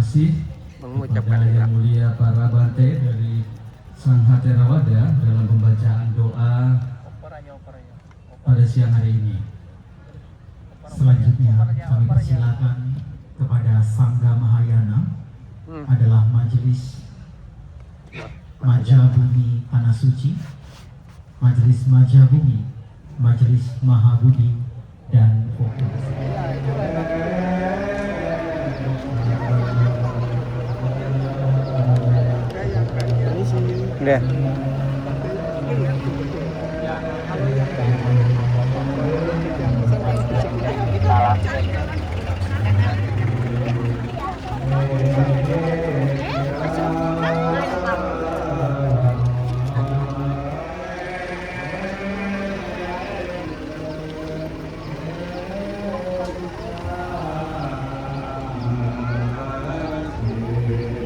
kasih mengucapkan kepada Yang Mulia para Bante dari Sangha Theravada dalam pembacaan doa pada siang hari ini. Selanjutnya kami persilakan kepada Sangga Mahayana adalah Majelis Majabumi Tanah Suci, Majelis Majabumi, Majelis Mahabudi, dan Fokus. Ya.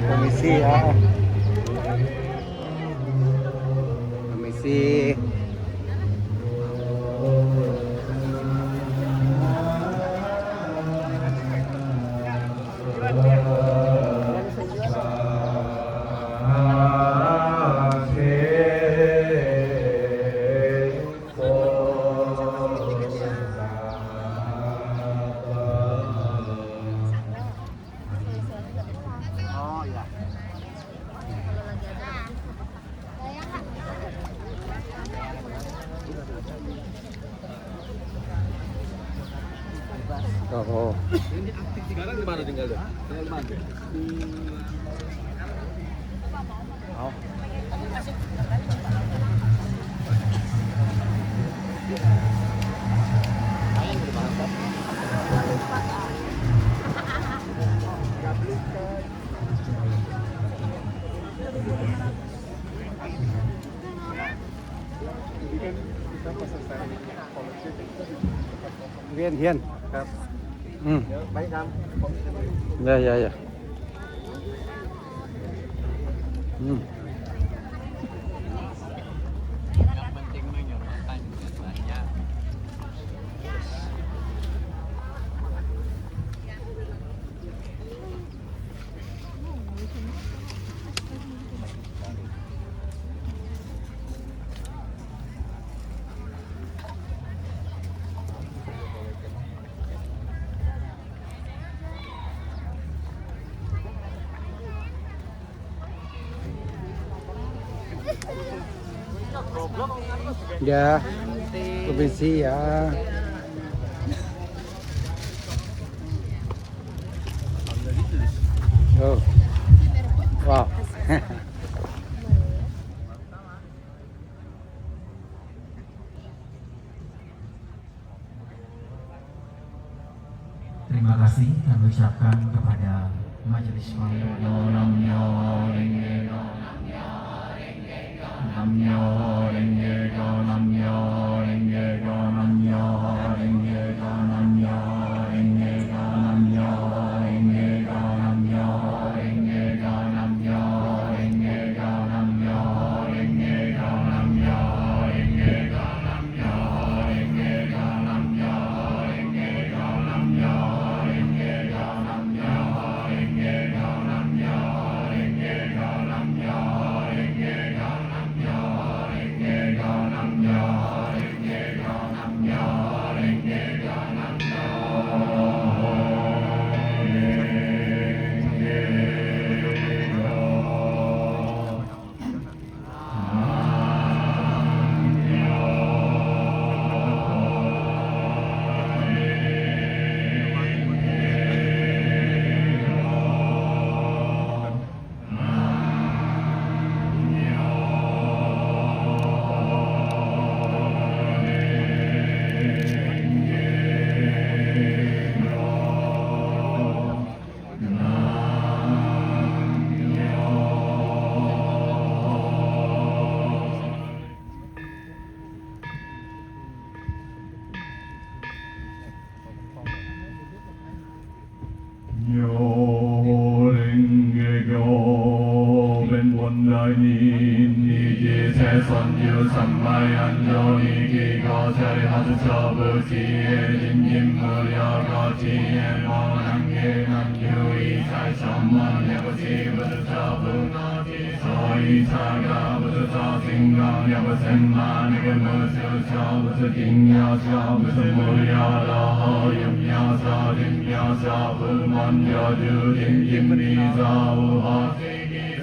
Komisi ya. Komisi. Oh. Sekarang di mana tinggal deh? Tinggal di mana? Oh. Hian. Baik kan? Ya. Ya, komisi ya. Oh, wow. Terima kasih kami ucapkan kepada Majelis Namyo Namyo Renge Go Namyo Renge Go Namyo Renge Go Namyo Renge Go Namyo Renge Go Namyo Renge Go Namyo Renge Go Namyo Renge Go Namyo Renge Go Namyo Renge Go Namyo Renge Go Namyo Renge Go Namyo Renge Go Namyo Renge Go Namyo Renge Go Namyo Renge Go Namyo Renge Go Namyo Renge Go Namyo Renge Go Namyoโยเร็งเกโยเป็นผลได้นี้นิเยเทสัญญาสัมมายัญโยนิกิโกเทหัสสะบุติเอจินยิมมุริยากาติเอมอนังเกนันโยอิ sai sâm man nhập chi bát cha bu na ti sai cha ga bát cha sinh ga nhập sen ma nhập mơ siêu cha bát kinh ya cha bát mu ya la ha yum ya cha dim ya cha bu man ya du dim yim ni cha u ha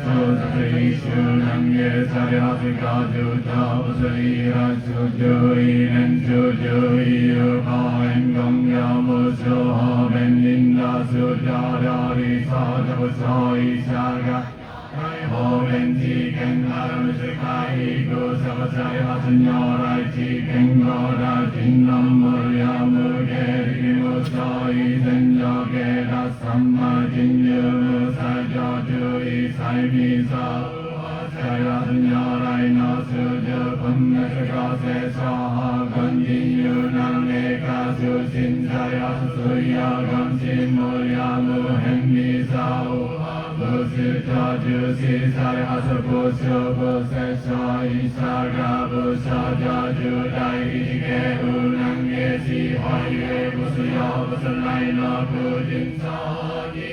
so tri shu nang ye cha ya ti ga du cha bát ri ra chu ju i nen chu ju i yu ha en gong ya mu chu ha ben yin da su ja ra ri sa ja bu sa i cha ga ho ben ti ken la mu su kai go sa ba sa ya su nya rai ti ken go da tin nam mu ya mu ge ri mu sa i sen ja ge da sam ma jin yu mu sa ja ju i sai mi sa sa ya su nya rai na su ju pun na sa ga se sa ha gan jin yu nang e ka su sin sa ya su ya gan sin mu ya mu hen mi sa u bu si cha ju si sa ya su bu su bu se sa i sa ga bu sa ja ju dai i ge u nang ye si hai ye bu su ya bu su nai na bu jin sa i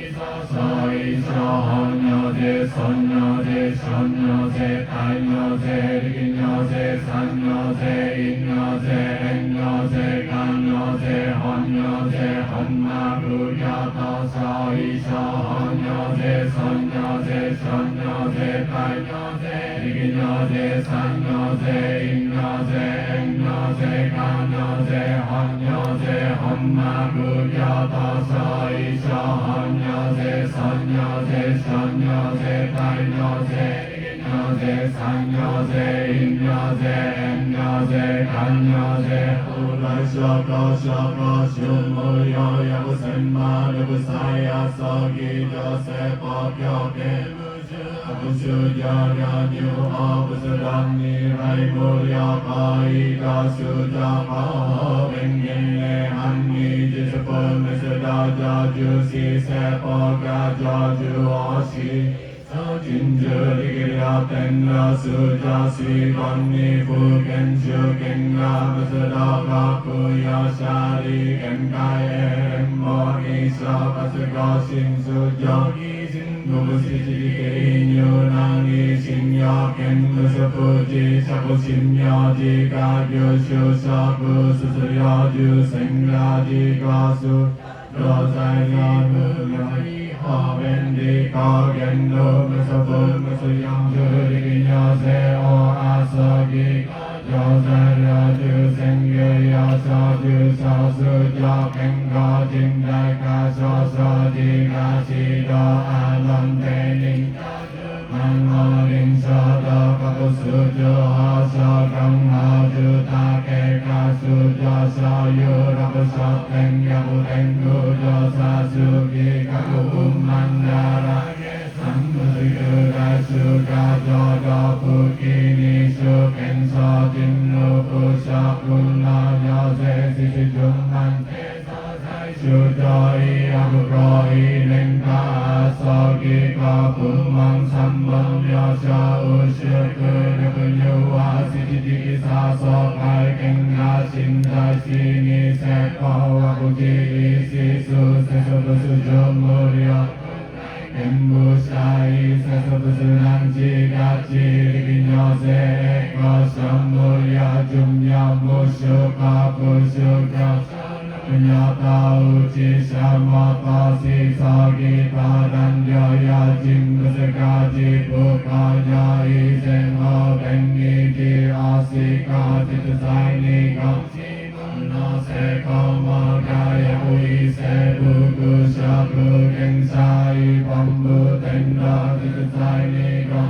sa i sa han ya de son ya de son ya de tai ya de ri ya de san ya de in ya de en ya de kan ya de han ya de han ma bu ya ta sa i sa han ya de son ya de son ya de tai ya de ri ya de san ya de in ya de en ya de kan ya de han ya de han ma bu ya ta sa i sa han ya de son ya de son ya de tai ya de ri ya de san ya de in ya de en ya de kan ya de hu lai sa ka shu mu ya ya bu sen ma de bu sa ya sa gi ja se pa kya ke bu shu ya ya nyu a bu su dan ni rai mu ya pa i ka shu ja pa ben yin le han ni ji su pu me su da ja ju si se pa ka ja ju a si sa jin ju ri ge ya ten la su ja si ban ni fu ken shu ken ga bu su da ka pu ya sha ri ken kai e mo ni sa pa su ga sin su ja gi sin gu bu si ji ge nyu na ni sin ya ken bu su pu ji sa bu sin ya ji ga gyu shu sa bu su su ya ju sen ga ji ga su do sai ya nu ya i ha ben di ka gen do mu su pu mu su yang ju ri ya se o a sa gi ya sa ya ju sen ge ya sa ju sa su ja ken ga jin dai ka so so ji ga si do a lon te ning mang ho ling sa do ka bu su ju ha sa kang ha ju ta ke ka su ja sa yu ra bu sa ken ya bu ten gu jo sa su gi ka bu man da ra sam bu yu ra su ga jo do pu ki ni su ken sa jin nu pu sa kun la ya se si si jung man te sa sai su jo i a bu ro i len ka sa gi ka pu mang sam bang ya sa u su ku ru ku yu a si ji ji sa so kai ken ga sin da si ni se pa wa bu ji i si su se su bu su jo mu ya ken bu sa i se su bu su nan ji ga ji ri nya se ka sam mu ya jum ya mu su ka pu su ka nya ta u chi sa ma ta si sa gi ta dan ya ya jim bu se ka ji pu ka ya i se ho ben ni ji a si ka ji tu sai ni ka chi na se ka ma ga ya u i se bu gu sa bu ken sa i pam bu ten da ji tu sai ni ka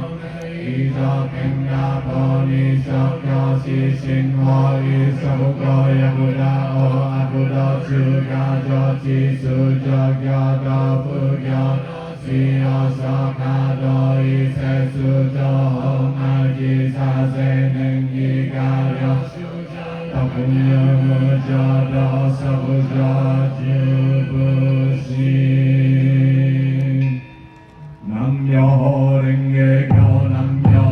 i sa ken ya po ni sa ka si sin ho i sa bu ka ya bu da o a bu da chu ga jo chi su ja ga da pu ya si a sa ka do i se su jo ho ma ji sa se nen i ga ya ta pu ya mo ja da sa bu ja ju bu si nam yo ring ge kyo nam yo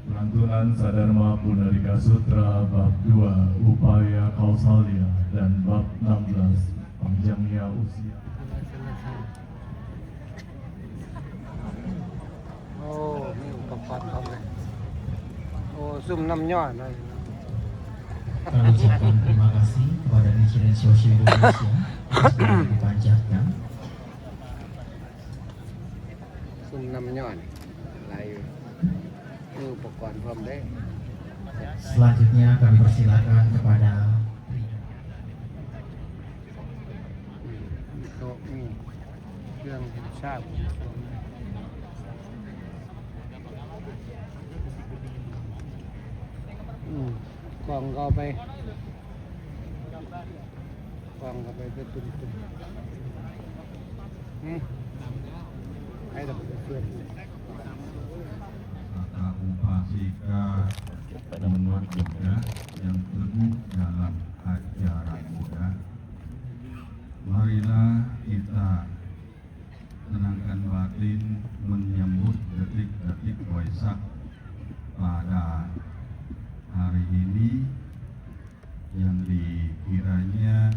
Lantunan Sadharma Punarika Sutra Bab 2 Upaya Kausalya dan Bab 16 Panjangnya Usia. Oh, ini upapan apa? Oh, zoom 6 nyo na. Kami ucapkan terima kasih kepada Insurance Social Indonesia yang sudah dipanjatkan. Zoom 6 nyo ni. Layu. Ini upapan paham deh. Selanjutnya kami persilakan kepada Untuk ini yang besar. Còn go bay cái tung hay là một cái chuyện Kata upasika menurut Buddha yang teguh dalam ajaran Buddha. Marilah kita tenangkan batin menyambut detik-detik Waisak pada hari ini yang dikiranya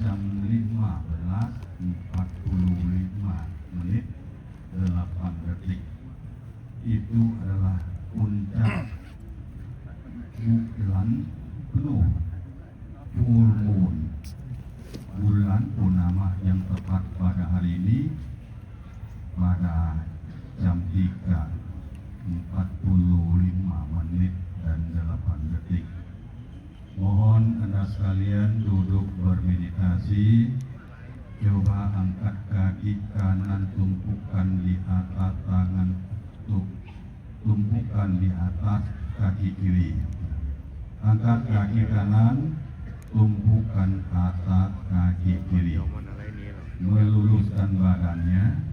jam 15:45 8 detik. Itu adalah puncak bulan penuh, full moon, bulan purnama yang tepat pada hari ini pada jam 3:45 dan 8 detik. Mohon Anda sekalian duduk bermeditasi. Coba angkat kaki kanan, tumpukan di atas tangan, tumpukan di atas kaki kiri. Angkat kaki kanan, tumpukan atas kaki kiri. Meluluskan badannya.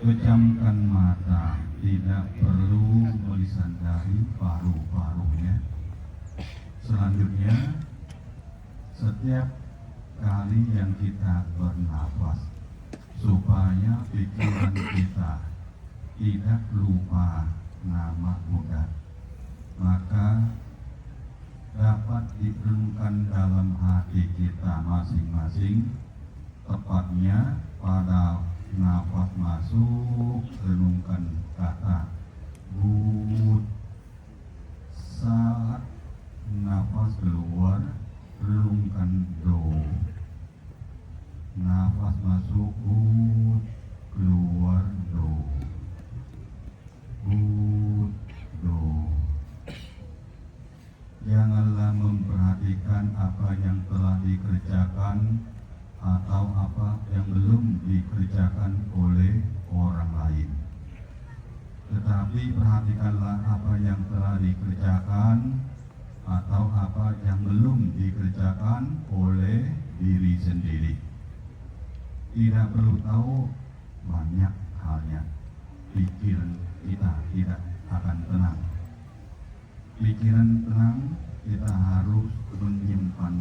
Pejamkan mata, tidak perlu melisandari paru-parunya. Selanjutnya, setiap kali yang kita bernafas, supaya pikiran kita tidak lupa nama Buddha, maka dapat direnungkan dalam hati kita masing-masing, tepatnya pada nafas masuk, renungkan kata Bud. Saat nafas keluar, renungkan Do. Nafas masuk Bud, keluar Do. Bud, Do. Janganlah memperhatikan apa yang telah dikerjakan atau apa yang belum dikerjakan oleh orang lain. Tetapi perhatikanlah apa yang telah dikerjakan atau apa yang belum dikerjakan oleh diri sendiri. Tidak perlu tahu banyak halnya. Pikiran kita tidak akan tenang. Pikiran tenang, kita harus menyimpan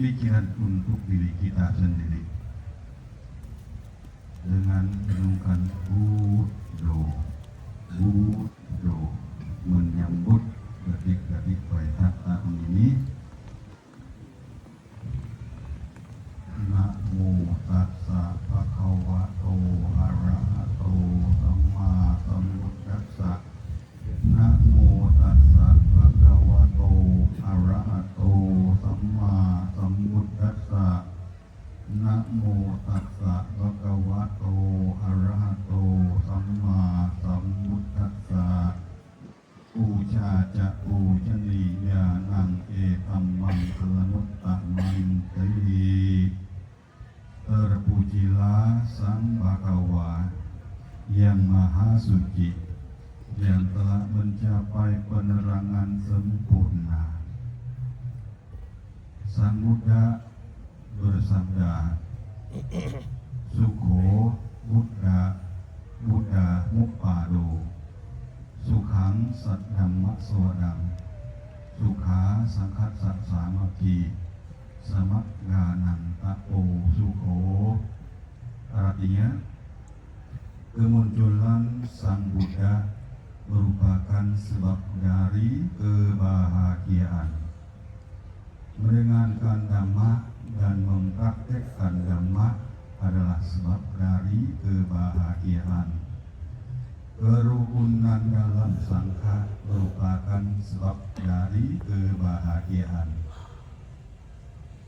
pikiran untuk diri kita sendiri dengan renungkan Buddha, menyambut detik-detik Waisak tahun ini. Namo tassa bhagavato arahato samma Jawa yang Maha Suci, yang telah mencapai penerangan sempurna. Sang Buddha bersabda, Sukho Buddha Buddha Mupado, Sukhang Saddhamma Swadang, Sukha Sangkat Samaki, Samagganang Tapo Sukho. Artinya, kemunculan Sang Buddha merupakan sebab dari kebahagiaan. Mendengarkan Dhamma dan mempraktekkan Dhamma adalah sebab dari kebahagiaan. Kerukunan dalam sangka merupakan sebab dari kebahagiaan.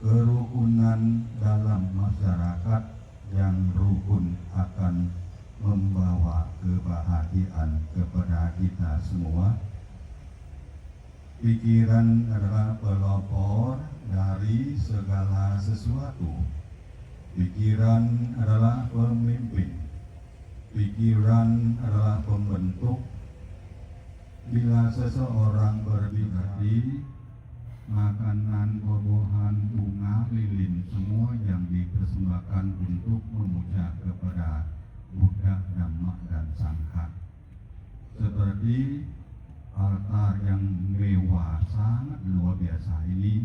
Kerukunan dalam masyarakat yang rukun akan membawa kebahagiaan kepada kita semua. Pikiran adalah pelopor dari segala sesuatu. Pikiran adalah pemimpin. Pikiran adalah pembentuk. Bila seseorang berbikati, makanan, buah-buahan, bunga, lilin, semua yang dipersembahkan untuk memuja kepada Buddha, Dhamma, dan Sangha. Seperti altar yang mewah sangat luar biasa ini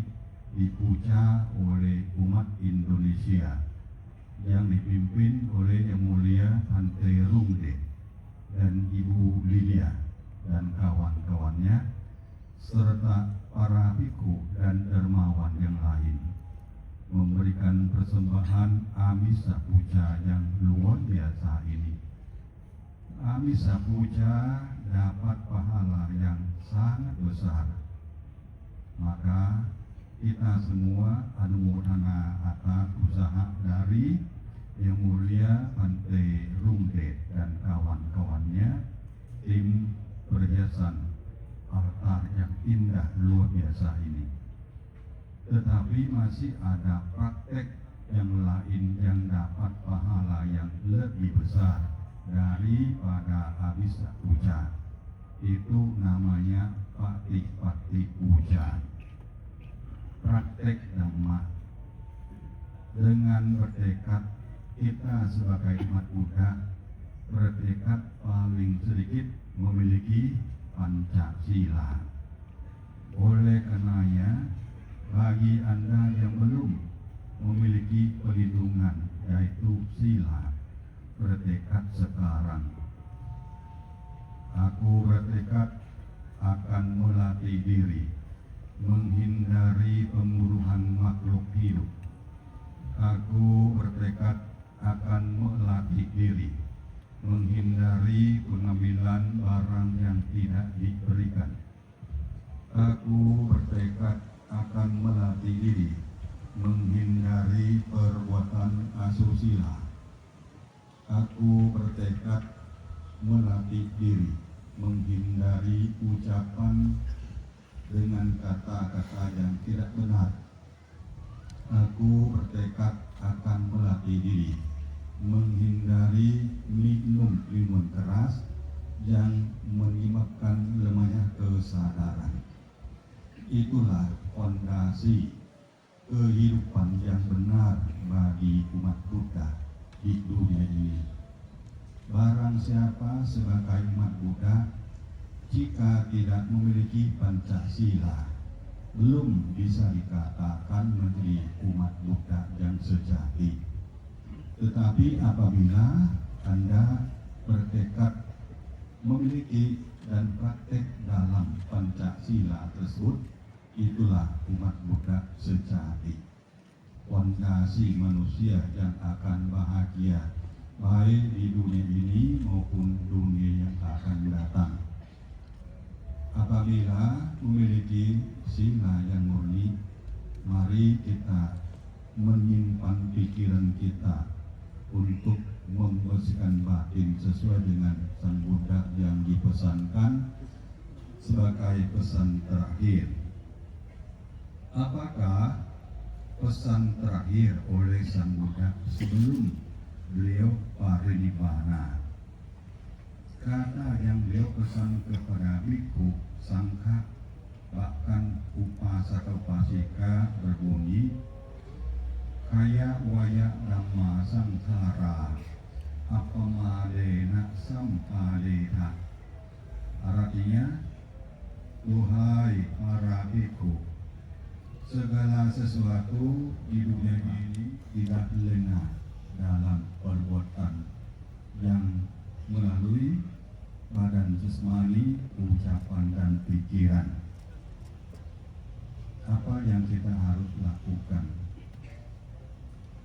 dipuja oleh umat Indonesia yang dipimpin oleh Yang Mulia Bante Rungde dan Ibu Lilia dan kawan-kawannya serta para bhikkhu dan dermawan yang lain memberikan persembahan Amisa Puja yang luar biasa ini. Amisa Puja dapat pahala yang sangat besar. Maka kita semua anumodana atas usaha dari Yang Mulia Bante Rungde dan kawan-kawannya, tim perhiasan altar yang indah luar biasa ini. Tetapi masih ada praktek yang lain yang dapat pahala yang lebih besar daripada Amisa Puja. Itu namanya Pati Puja. Praktek Dhamma. Dengan bertekad kita sebagai umat Buddha bertekad paling sedikit memiliki Pancasila. Oleh karenanya, bagi Anda yang belum memiliki perlindungan yaitu sila, bertekad sekarang. Aku bertekad akan melatih diri menghindari pembunuhan makhluk hidup. Aku bertekad akan melatih diri menghindari pengambilan barang yang tidak diberikan. Aku bertekad akan melatih diri menghindari perbuatan asusila. Aku bertekad melatih diri menghindari ucapan dengan kata-kata yang tidak benar. Aku bertekad akan melatih diri menghindari minum minuman keras yang menyebabkan lemahnya kesadaran. Itulah fondasi kehidupan yang benar bagi umat Buddha di dunia ini. Barang siapa sebagai umat Buddha jika tidak memiliki Pancasila, belum bisa dikatakan menjadi umat Buddha yang sejati. Tetapi apabila Anda bertekad memiliki dan praktek dalam Pancasila tersebut, itulah umat Buddha sejati. Fondasi manusia yang akan bahagia baik di dunia ini maupun dunia yang akan datang. Apabila memiliki sila yang murni, mari kita menyimpan pikiran kita untuk membersihkan batin sesuai dengan Sang Buddha yang dipesankan sebagai pesan terakhir. Apakah pesan terakhir oleh Sang Buddha sebelum beliau parinibbana. Kata yang beliau pesan kepada biku sangka bahkan upasaka upasika berbunyi kaya waya dhamma samsara apamadena sampadeta. Artinya, duhai para biku, segala sesuatu di dunia ini tidak lengah dalam perbuatan yang melalui badan jasmani, ucapan dan pikiran. Apa yang kita harus lakukan,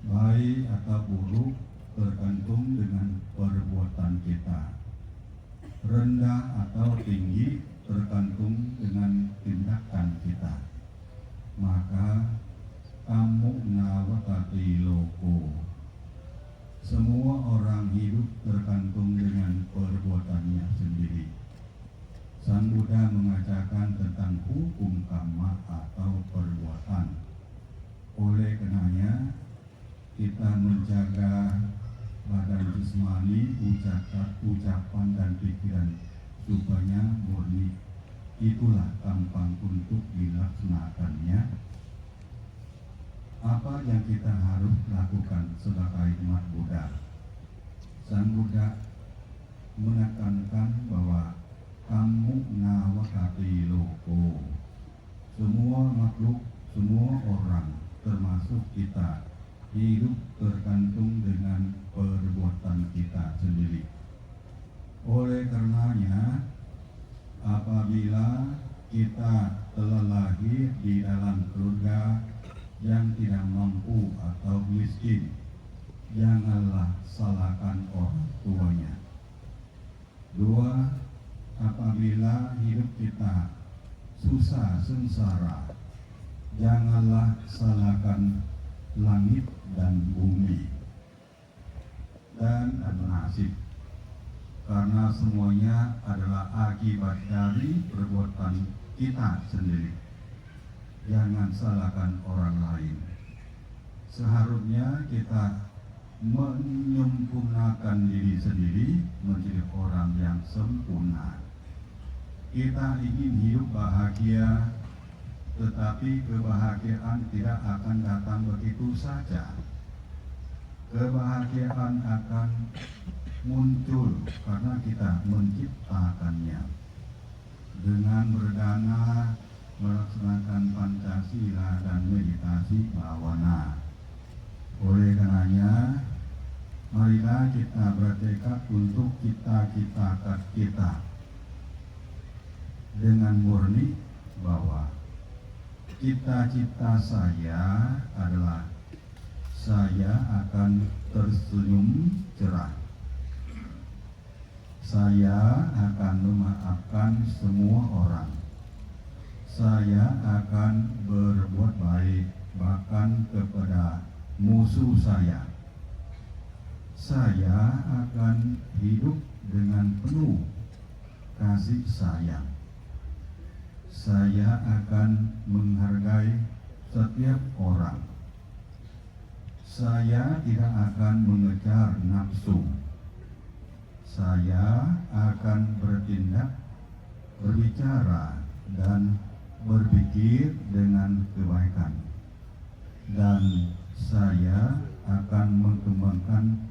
baik atau buruk, tergantung dengan perbuatan kita. Rendah atau tinggi tergantung dengan tindakan kita. Maka kamu nawakati loko. Semua orang hidup tergantung dengan perbuatannya sendiri. Sang Buddha mengajarkan tentang hukum karma atau perbuatan. Oleh karenanya, kita menjaga badan jasmani, ucapan dan pikiran supaya murni. Itulah gampang untuk dilaksanakannya. Apa yang kita harus lakukan sebagai umat Buddha? Sang Buddha menekankan bahwa kamu nawakati loko. Semua makhluk, semua orang, termasuk kita, hidup tergantung dengan perbuatan kita sendiri. Oleh karenanya, apabila kita telah lahir di dalam keluarga yang tidak mampu atau miskin, janganlah salahkan orang tuanya. Dua, apabila hidup kita susah sengsara, janganlah salahkan langit dan bumi dan nasib, karena semuanya adalah akibat dari perbuatan kita sendiri. Jangan salahkan orang lain. Seharusnya kita menyempurnakan diri sendiri menjadi orang yang sempurna. Kita ingin hidup bahagia, tetapi kebahagiaan tidak akan datang begitu saja. Kebahagiaan akan muncul karena kita menciptakannya. Dengan berdana, melaksanakan Pancasila dan meditasi bawana. Oleh karenanya, marilah kita bertekad untuk cita-cita kita dengan murni bahwa cita-cita saya adalah saya akan tersenyum cerah. Saya akan memaafkan semua orang. Saya akan berbuat baik bahkan kepada musuh saya. Saya akan hidup dengan penuh kasih sayang. Saya akan menghargai setiap orang. Saya tidak akan mengejar nafsu. Saya akan bertindak, berbicara, dan berpikir dengan kebaikan. Dan saya akan mengembangkan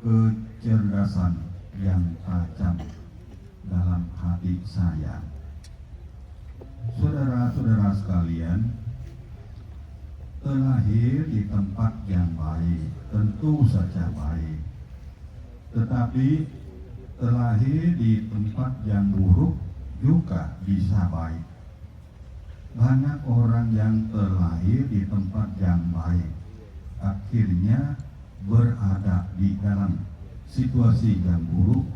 kecerdasan yang tajam dalam hati saya. Saudara-saudara sekalian, terlahir di tempat yang baik, tentu saja baik. Tetapi terlahir di tempat yang buruk juga bisa baik. Banyak orang yang terlahir di tempat yang baik, akhirnya berada di dalam situasi yang buruk.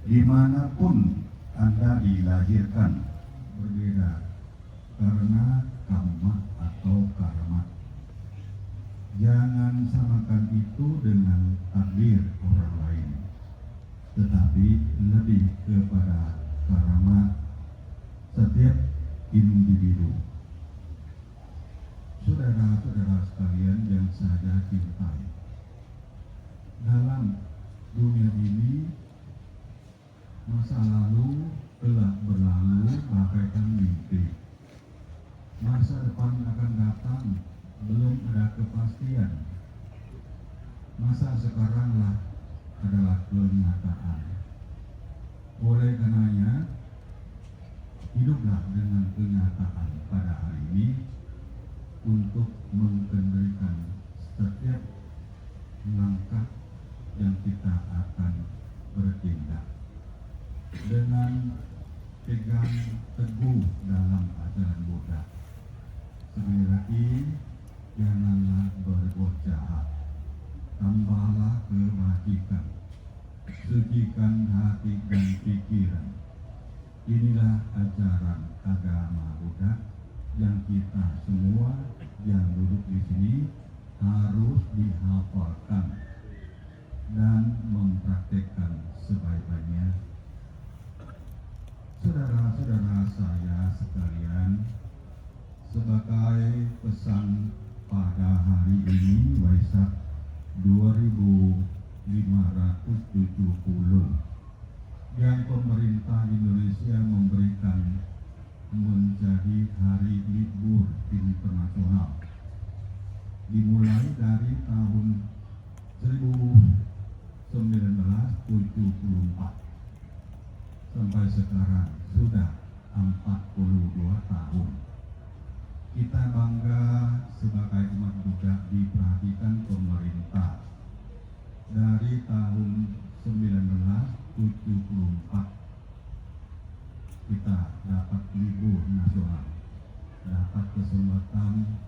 Dimanapun Anda dilahirkan berbeda karena karma atau karma. Jangan samakan itu dengan takdir orang lain, tetapi lebih kepada karma setiap individu. Saudara-saudara sekalian yang saya cintai, dalam dunia ini masa lalu telah berlalu bagaikan mimpi. Masa depan akan datang, belum ada kepastian. Masa sekaranglah adalah kenyataan. Oleh karenanya, hiduplah dengan kenyataan pada hari ini untuk mengendalikan setiap langkah yang kita akan bertindak dengan pegang teguh dalam ajaran Buddha. Sekali lagi, janganlah berbuat jahat, tambahlah kebajikan, sucikan hati dan pikiran. Inilah ajaran agama Buddha yang kita semua yang duduk di sini harus dihafalkan dan mempraktekkan sebaik-baiknya. Saudara-saudara saya sekalian, sebagai pesan pada hari ini Waisak 2570 yang pemerintah Indonesia memberikan menjadi hari libur internasional dimulai dari tahun 1974 sampai sekarang sudah 42 tahun. Kita bangga sebagai umat Buddha diperhatikan pemerintah. Dari tahun 1974 kita dapat libur nasional, dapat kesempatan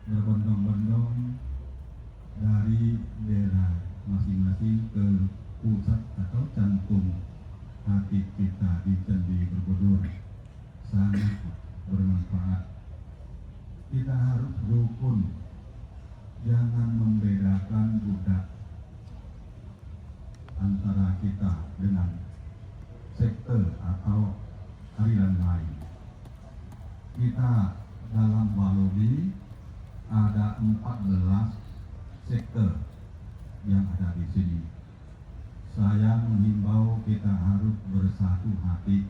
berbondong-bondong dari daerah masing-masing ke pusat atau jantung hati kita di Candi Borobudur. Sangat bermanfaat. Kita harus rukun, jangan membedakan Buddha antara kita dengan sekte atau aliran lain. Kita dalam Walodi ada 14 sekte yang ada di sini. Saya menghimbau kita harus bersatu hati,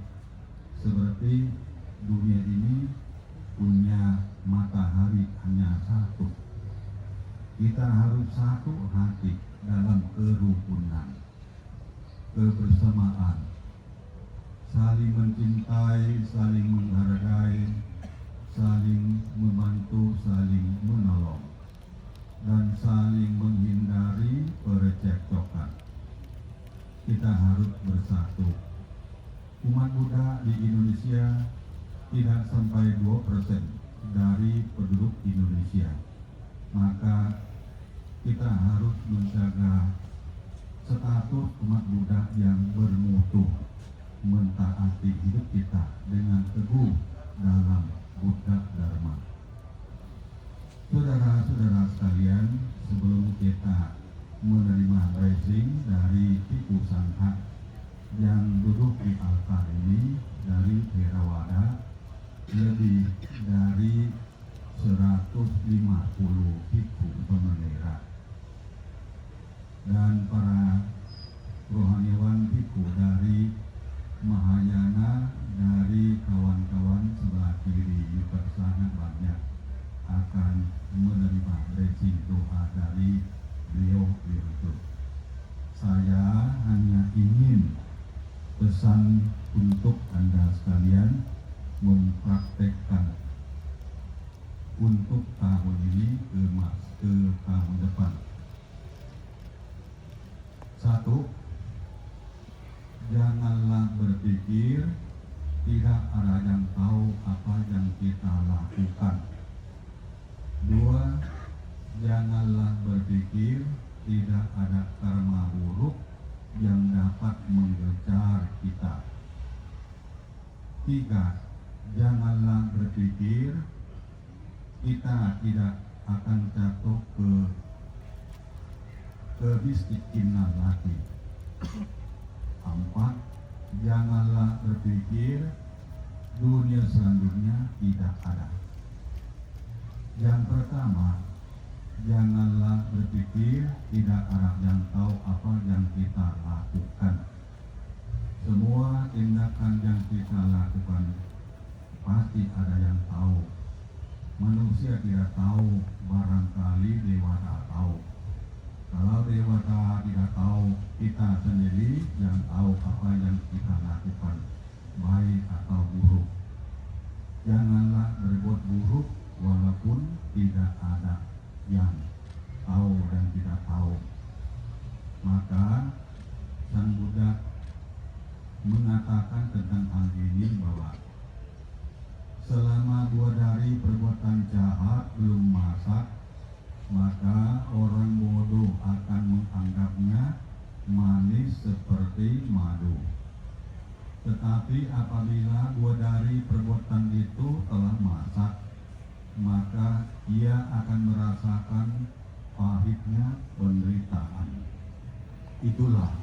seperti dunia ini punya matahari hanya satu. Kita harus satu hati dalam kerukunan, kebersamaan, saling mencintai, saling menghargai, saling membantu, saling menolong, dan saling menghindari percekcokan. Kita harus bersatu. Umat Buddha di Indonesia tidak sampai 2% dari penduduk Indonesia. Maka kita harus menjaga status umat Buddha yang bermutu, mentaati hidup kita dengan teguh dalam Buddha Dharma. Saudara-saudara sekalian, sebelum kita menerima blessing dari Bhikkhu Sangha yang duduk di altar ini dari Theravada, lebih dari 150 bhikkhu pemelihara dan para rohaniawan bhikkhu dari Mahayana, dari kawan-kawan sebelah kiri juga sangat banyak akan menerima blessing doa dari beliau itu. Saya hanya ingin pesan untuk Anda sekalian mempraktekkan untuk tahun ini ke tahun depan. 1. Janganlah berpikir tidak ada yang tahu apa yang kita lakukan. 2. Janganlah berpikir tidak ada karma buruk yang dapat mengejar kita. 3. Janganlah berpikir kita tidak akan jatuh ke kemiskinan lagi. 4. Janganlah berpikir dunia selanjutnya tidak ada. Yang pertama, janganlah berpikir tidak ada yang tahu apa yang kita lakukan. Semua tindakan yang kita lakukan pasti ada yang tahu. Manusia tidak tahu, barangkali dewata tahu. Kalau dewata tidak tahu, kita sendiri yang tahu apa yang kita lakukan, baik atau buruk. Janganlah berbuat buruk walaupun tidak ada yang tahu dan tidak tahu. Maka Sang Buddha mengatakan tentang hal ini bahwa selama 2 dari perbuatan jahat belum masak, maka orang bodoh akan menganggapnya manis seperti madu. Tetapi apabila 2 dari perbuatan itu telah masak, maka ia akan merasakan pahitnya penderitaan. Itulah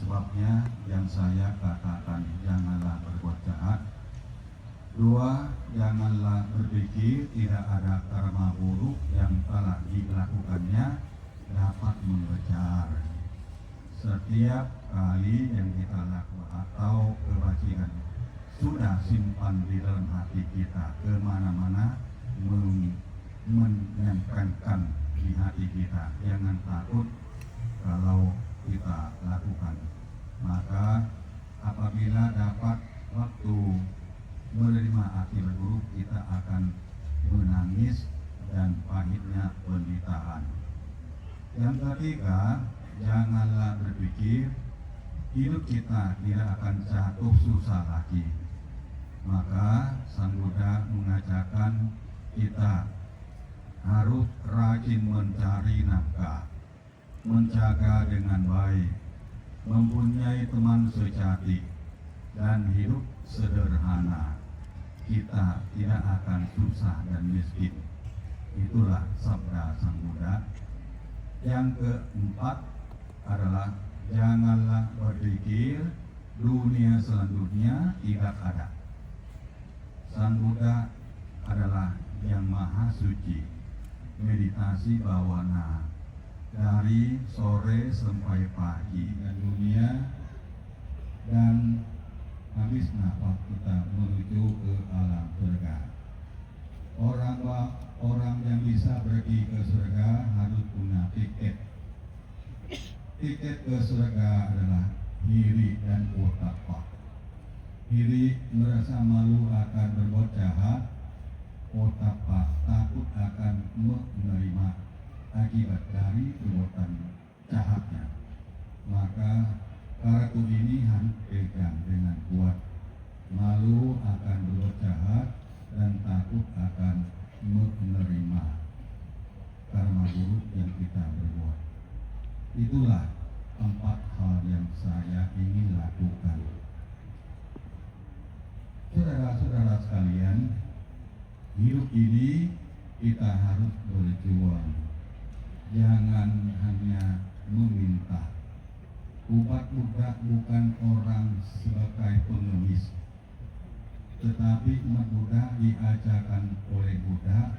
sebabnya yang saya katakan, janganlah berbuat jahat. 2, janganlah berpikir tidak ada karma buruk yang telah dilakukannya dapat mengejar. Setiap kali yang kita lakukan atau kebajikan sudah simpan di dalam hati kita, kemana-mana menempelkan di hati kita. Jangan takut kalau kita lakukan. Maka apabila dapat waktu menerima akibat buruk, kita akan menangis dan pahitnya penderitaan. Yang ketiga, janganlah berpikir hidup kita tidak akan jatuh susah lagi. Maka Sang Buddha mengajarkan kita harus rajin mencari nafkah, menjaga dengan baik, mempunyai teman sejati, dan hidup sederhana. Kita tidak akan susah dan miskin. Itulah sabda Sang Buddha. Yang keempat adalah janganlah berpikir dunia selanjutnya tidak ada. Sang Buddha adalah yang maha suci. Meditasi bawana dari sore sampai pagi dan dunia, dan habis nafas kita menuju ke alam surga. Orang yang bisa pergi ke surga harus punya tiket. Tiket ke surga adalah hiri dan otapa. Hiri merasa malu akan berbuat jahat, otapa takut akan menerima akibat dari perbuatan jahatnya. Maka kartu ini harus pegang dengan kuat. Malu akan berbuat jahat dan takut akan menerima karma buruk yang kita berbuat. Itulah 4 hal yang saya ingin lakukan. Saudara-saudara sekalian, hidup ini kita harus berjuang. Jangan hanya meminta. Umat Buddha bukan orang sebagai pengemis, tetapi umat Buddha diajarkan oleh Buddha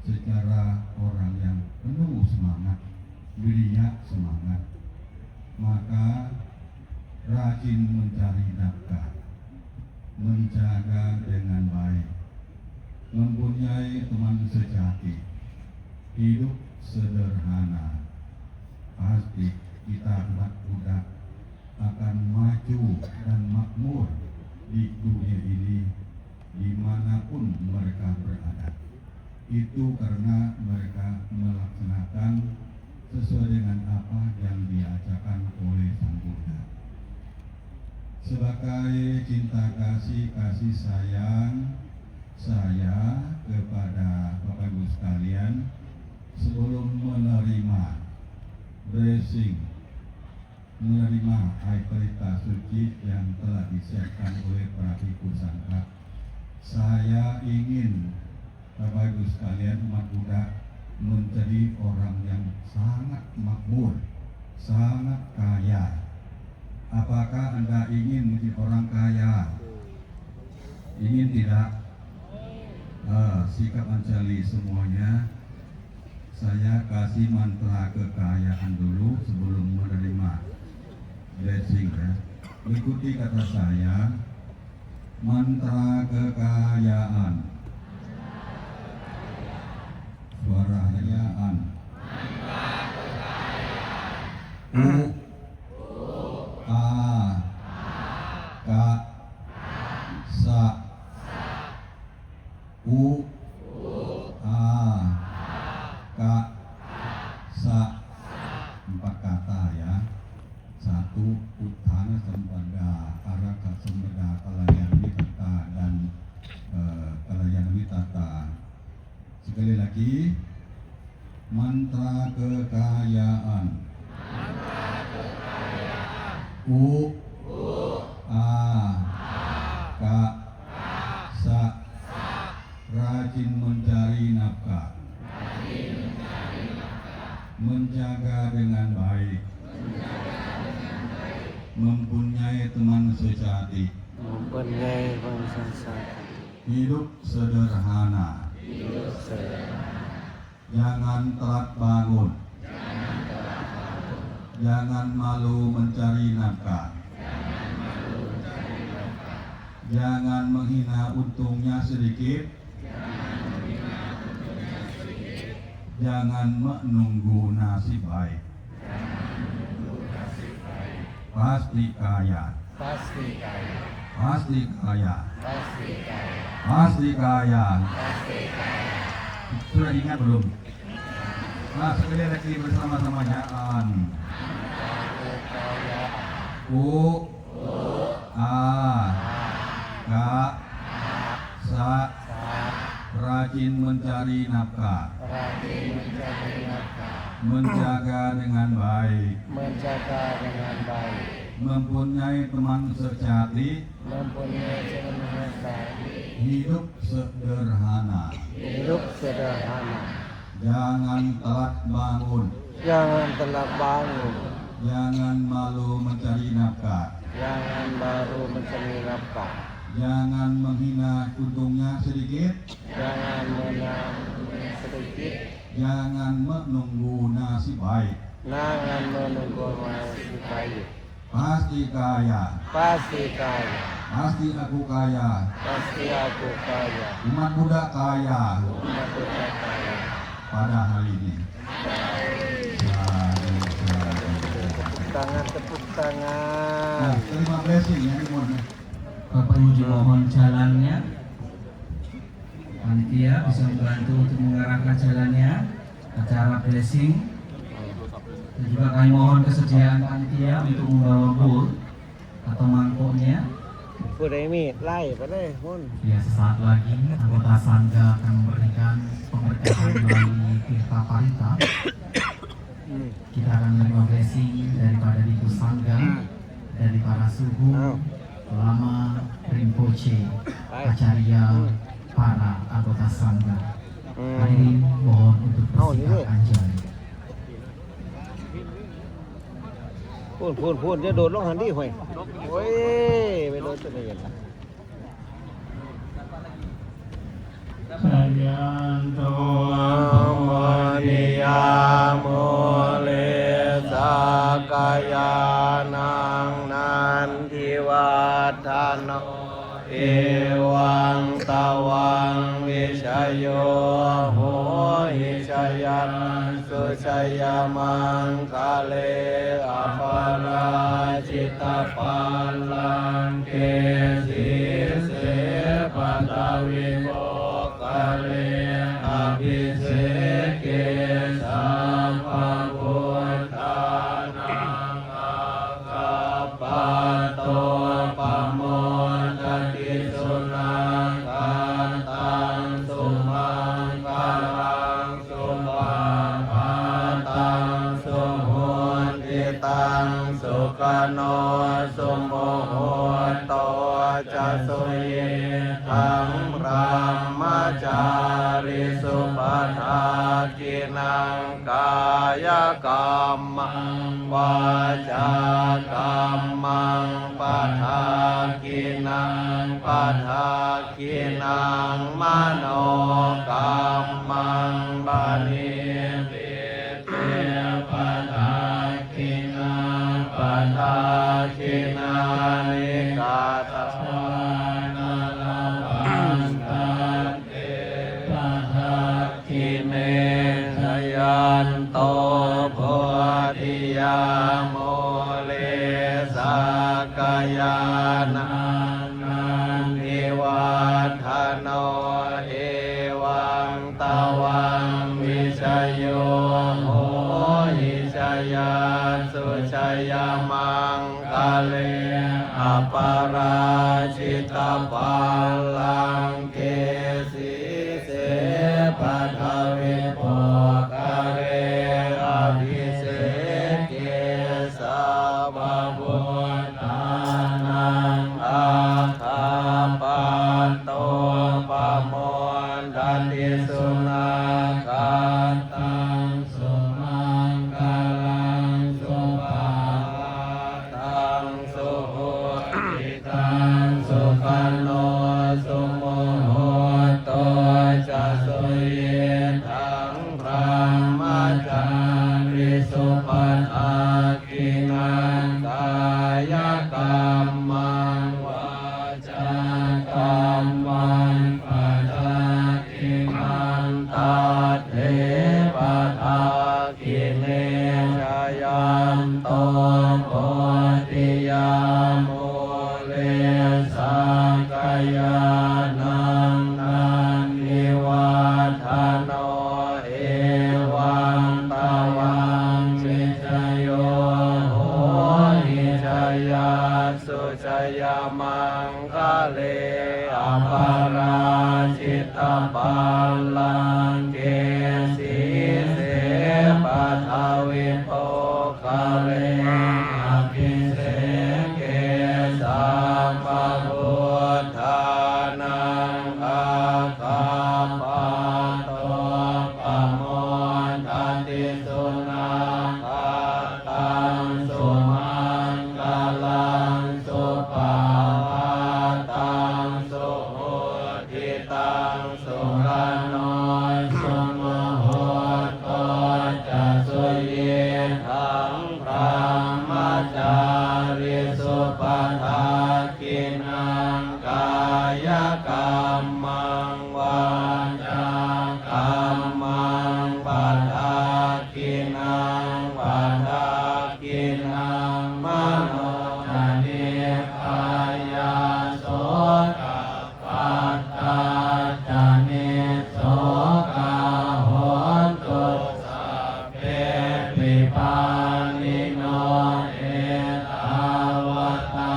secara orang yang penuh semangat, wiria semangat. Maka rajin mencari nafkah, menjaga dengan baik, mempunyai teman sejati, hidup sederhana. Pasti kita umat Buddha akan maju dan makmur di dunia ini dimanapun mereka berada. Itu karena mereka melaksanakan sesuai dengan apa yang diajarkan oleh Sang Buddha. Sebagai cinta kasih sayang saya kepada Bapak Ibu sekalian, sebelum menerima blessing, menerima air pelita suci yang telah disiapkan oleh para bhikkhu sangha, saya ingin Bapak Ibu sekalian umat Buddha menjadi orang yang sangat makmur, sangat kaya. Apakah Anda ingin menjadi orang kaya? Ingin tidak? Sikap Ancali semuanya. Saya kasih mantra kekayaan dulu sebelum menerima blessing ya. Ikuti kata saya, mantra kekayaan. Suara kekayaan. U A K Sa U A K Sa, 4 kata ya. 1 Uttana Sambada, Araka Sambada, Kalayana Mitata dan Kalayana Mitata. Sekali lagi, mantra kekayaan. U A K Sa, rajin mencari nafkah, menjaga dengan baik, mempunyai teman sejati, mempunyai bangsa satu, hidup sederhana, jangan telat bangun, jangan malu mencari nafkah, jangan menghina untungnya sedikit, jangan menunggu nasib baik. Pasti kaya, pasti kaya, pasti kaya, pasti kaya, pasti kaya. pasti kaya. Sudah ingat belum? Nah, sekali lagi bersama-sama jalan. U A K Sa, rajin mencari nafkah, Rajin mencari nafkah, menjaga dengan baik, menjaga dengan baik, mempunyai teman sejati, mempunyai teman sejati, hidup sederhana, hidup sederhana, jangan telat bangun, jangan telat bangun, jangan malu mencari nafkah, jangan baru mencari nafkah, jangan menghina untungnya sedikit, jangan menang sedikit, jangan menunggu nasib baik. jangan menunggu nasib baik. Pasti kaya, Pasti kaya, pasti aku kaya, pasti aku kaya, umat Buddha kaya umat Buddha kaya. pada hari ini. Sadu, sadu. Tepuk Nah, tangan. terima blessing ya, Imon. Bapak Ibu dimohon jalannya. Panitia bisa membantu untuk mengarahkan jalannya acara blessing. Dan juga kami mohon kesediaan panitia untuk membawa bowl atau mangkoknya. Puremi, lai pada pun. Ya, sesaat lagi anggota Sangga akan memberikan pemberkatan melalui Tirta Parita. Kita akan menerima blessing daripada Diku Sangga, dari para suhu, lama, Rinpoche, Acarya, para anggota Sangga. Hadirin mohon untuk bersikap anjali. Pun dia โดด ลงหันดิห่วยโอ้ยไปโดนตัวนี้กันละ Sayanto Amaniyamu le sakayanang nantiwadhano Ewang tawang wisayo ho hisayan susayamang kale aparajita palang kesi se patawi kale abhiseke sampaputanang akapato pamodati sunang katang sumang karang sumapatang sumuhun itang sukano sumuhoto jasuye ang brahmacari supatakinang kaya kamang waja kamang patakinang mano kamang bani คินานิกาตวานาลาภันตันเตปะทักขิเนสยันโตโพธิยาโมเลสักกายานันทิวัฒโนเอวังตวังวิชโยโหหิชยาสุชยามังกาเลอปาราชิตาปัลลังเกสีเสปัทวิโภคาเรอภิเศษเกสาวะบุตตานังอาคาปันโตปะโมนทันติสุนาคันตังสุมังคลังสุปาตังสุโหติตังสุขันโนสุโมโหโตจะสุเยทังพระมัจจาริสุปัฏฐากินังกายกรรมังวาจากรรมังปัจจกินังตัดเทปัฏฐากิเลสยันโตโพธิยาโมเลสักกายานังนันทิวัฒโนเอวังตวังวิชโยโหหิชยาสุชยามังคะเลอปาราชิตาปัลลังเกสีเสปัทวิโภคาเรอภิเศษเกสาวะพุทธานังอาคาปันโตปะโมนทันติสุนาคันตังสุมังคลังสุปาตังสุโหติตังสุขันโนสุโมโหโตจะสุเยทังพระมัจจาริสุปัฏฐากินังกายกรรมังวาจากรรมังปัฏฐากินังปัฏฐากินังมโนทะเนกายาโสกปัตตาจเนโสกาโหนตุสัพเพปิปานิโนเอตาวตา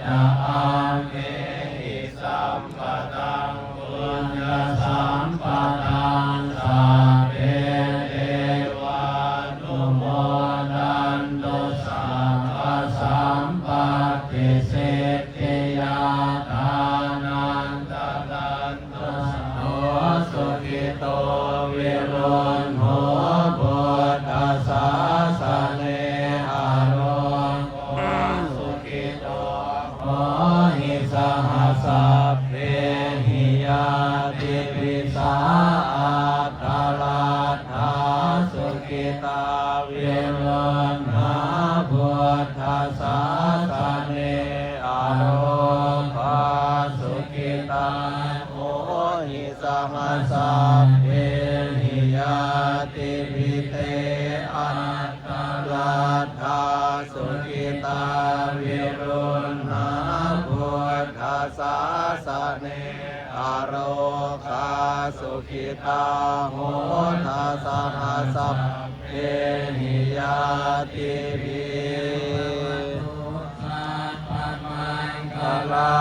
จะอังเกหิสัมปตังปุญญสัมปตังสัพเพเทวานุโมดันตุสัพพสัมปติเสติยาทานันตตันตุสัโนสุขิโตวิรุณโหพุทธัสสะสะเนหาโรโกสุขิโตโหหิสหัสสะเพหิยาติปิสาอัตตลาธาสุขิตาวิรุณหาพุทธัสสะสะเนอาโรคาสุขิตาโหหิสหัสสะเพหิยาติปิเตอัตตลาธาสุขิตาวิรุณหาพุทธัสสะสะเนอาโรคาสุขิตาโหทัสสะหัสสะเพหิยาติปิสัพพมังคลั